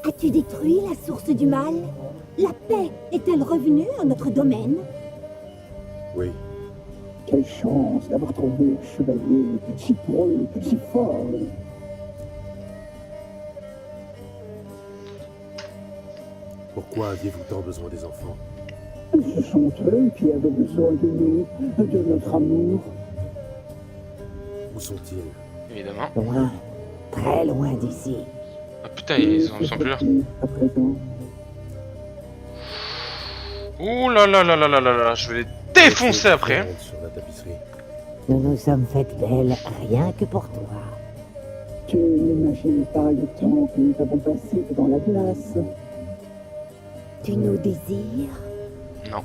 As-tu détruit la source du mal? La paix est-elle revenue à notre domaine? Oui, Quelle chance d'avoir trouvé un chevalier si preux, si fort. pourquoi aviez-vous tant besoin des enfants? Ce sont eux qui avaient besoin de nous, de notre amour. Où sont-ils? Évidemment. Loin, très loin d'ici. Ah putain, ils sont plus là. À présent, Ouh là là là là là là là, je vais les défoncer après. Hein. Sur la tapisserie. Nous nous sommes faites belles rien que pour toi. tu n'imagines pas le temps que nous avons passé devant la glace. Tu nous désires? Non.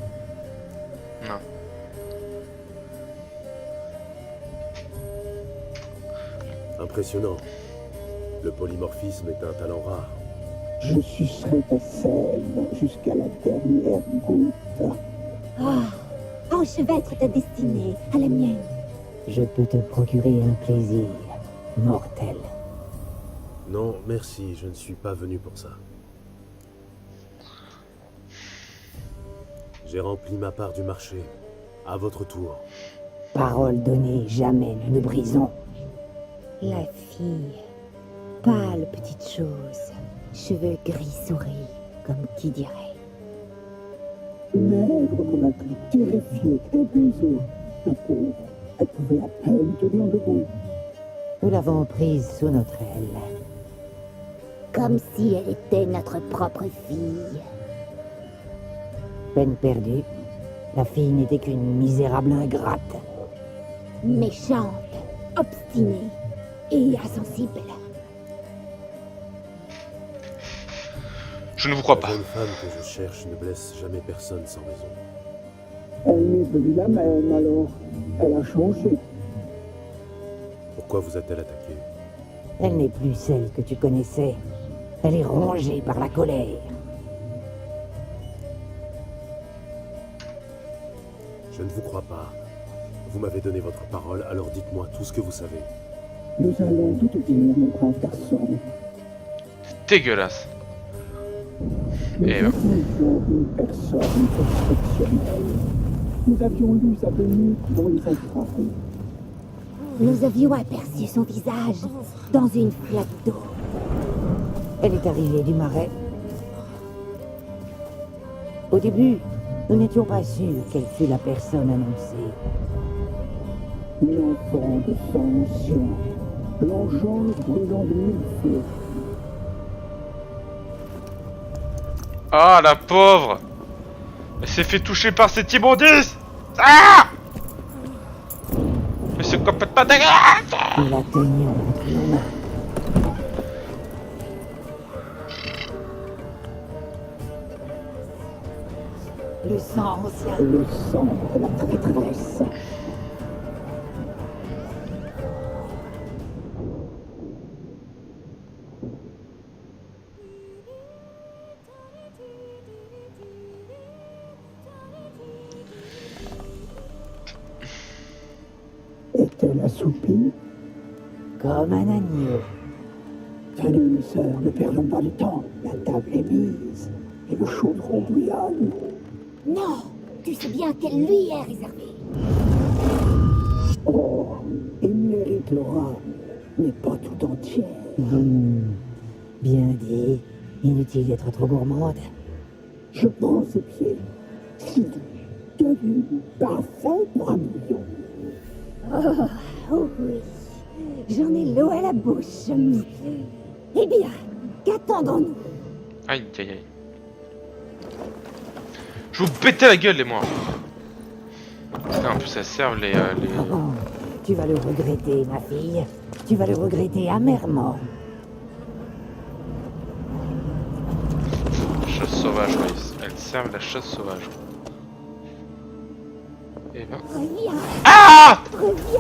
Non. Impressionnant. Le polymorphisme est un talent rare. Je sucerai ta sève jusqu'à la dernière goutte. Enchevêtre ta destinée à la mienne. Je peux te procurer un plaisir mortel. Non, merci, je ne suis pas venu pour ça. J'ai rempli ma part du marché. À votre tour. Parole donnée, jamais nous ne brisons. La fille, pâle petite chose, cheveux gris souris, comme qui dirait. Maigre comme un clou, terrifiée, épuisée. La pauvre, elle pouvait à peine tenir debout. Nous l'avons prise sous notre aile. Comme si elle était notre propre fille. Peine perdue. La fille n'était qu'une misérable ingrate. Méchante, obstinée et insensible. Je ne vous crois La pas. jeune femme que je cherche ne blesse jamais personne sans raison. Elle n'est plus la même alors. Elle a changé. Pourquoi vous a-t-elle attaqué? Elle n'est plus celle que tu connaissais. Elle est rongée par la colère. Je ne vous crois pas. Vous m'avez donné votre parole, alors dites-moi tout ce que vous savez. Nous allons tout te dire, mon brave garçon. Dégueulasse. Nous Eh ben. étions une personne exceptionnelle. Nous avions lu sa venue dans les entrailles. Nous avions aperçu son visage dans une flaque d'eau. Elle est arrivée du marais. Au début, nous n'étions pas sûrs qu'elle fût la personne annoncée. L'enfant de sang ancien, l'engeance brûlant de mille feux. Ah, la pauvre. Elle s'est fait toucher par cette immondice. Ah. Mais c'est pas ta gueule. Nous la tenions entre nos mains. Le sang ancien. Le sang de la traîtresse. Est-elle assoupie? Comme un agneau. Tenez, mes sœurs, ne perdons pas de temps. La table est mise et le chaudron bouillonne. Non, tu sais bien qu'elle lui est réservée. Oh, il mérite Laura, mais pas tout entière. Bien dit. Inutile d'être trop gourmande. Je prends ses pieds. Cidre, tenue, parfait pour un bouillon. Oh oui, j'en ai l'eau à la bouche. Eh bien, qu'attendons-nous? Aïe, aïe, aïe. Je vais vous péter la gueule, les mois. Putain, en plus, ça serve les... Oh, tu vas le regretter, ma fille. Tu vas le regretter amèrement. Chasse sauvage, oui. Elles servent la chasse sauvage. Et ben... Reviens, Ah! reviens.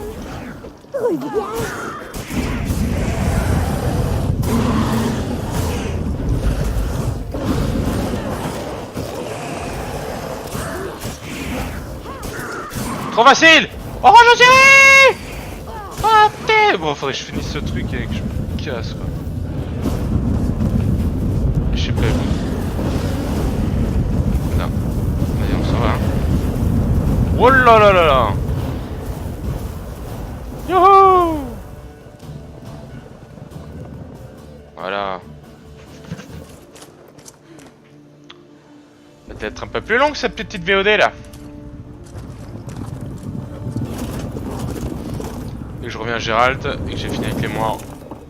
Trop facile! Oh, je suis! Oh, putain! Bon, faudrait que je finisse ce truc et que je me casse, quoi. Je sais pas. Non. Vas-y, on s'en va. Hein. Oh là là là là! Youhou! Voilà. Peut-être un peu plus longue cette petite VOD là. Et que je reviens à Gérald et que j'ai fini avec les morts,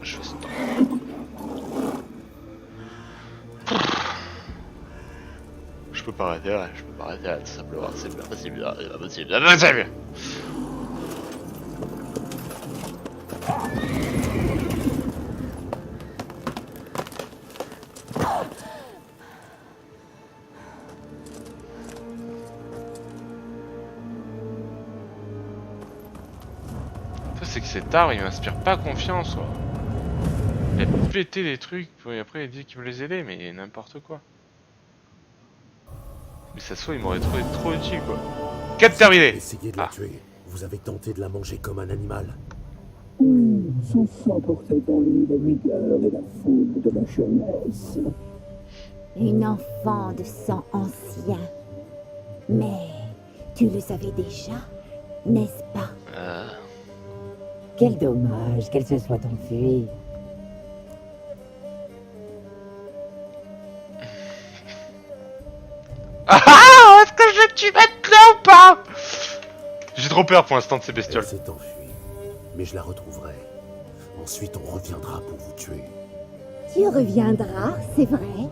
je vais stopper. Je peux pas arrêter là, je peux pas arrêter là, tout simplement, c'est pas possible, c'est pas possible, c'est pas possible. C'est que cet arbre il m'inspire pas confiance. Ouais. Il a pété des trucs et après il dit qu'il me les aidait, mais n'importe quoi. Mais ça soit il m'aurait trouvé trop utile quoi. Quête terminée. Essayez de la tuer. Vous avez tenté de la manger comme un animal. Son sang portait en lui la vigueur et la fougue de la jeunesse. Une enfant de sang ancien. Mais tu le savais déjà, n'est-ce pas? Quel dommage qu'elle se soit enfuie. Ah, est-ce que je tue maintenant ou pas? J'ai trop peur pour l'instant de ces bestioles. Elle s'est enfuie, mais je la retrouverai. Ensuite, on reviendra pour vous tuer. Tu reviendras, c'est vrai.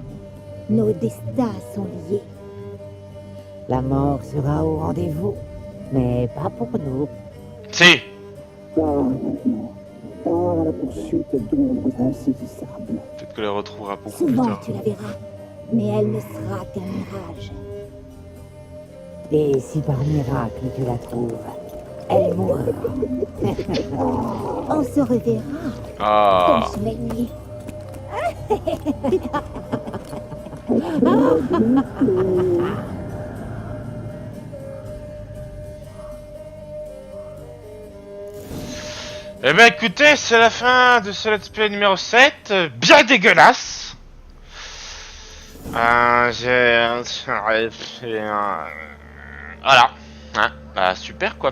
Nos destins sont liés. La mort sera au rendez-vous, mais pas pour nous. Si. Pars maintenant. Pars à la poursuite d'ombres insaisissables. Peut-être que la retrouvera beaucoup plus Souvent tard. tu la verras, mais elle ne sera qu'un mirage. Et si par miracle tu la trouves, elle mourra. On se reverra Ah. comme sous la nuit. Eh ben écoutez, c'est la fin de ce let's play numéro 7, bien dégueulasse. Voilà, hein, bah super quoi.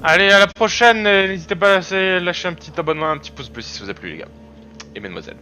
Allez, à la prochaine, n'hésitez pas à lâcher un petit abonnement, un petit pouce bleu si ça vous a plu les gars et mesdemoiselles.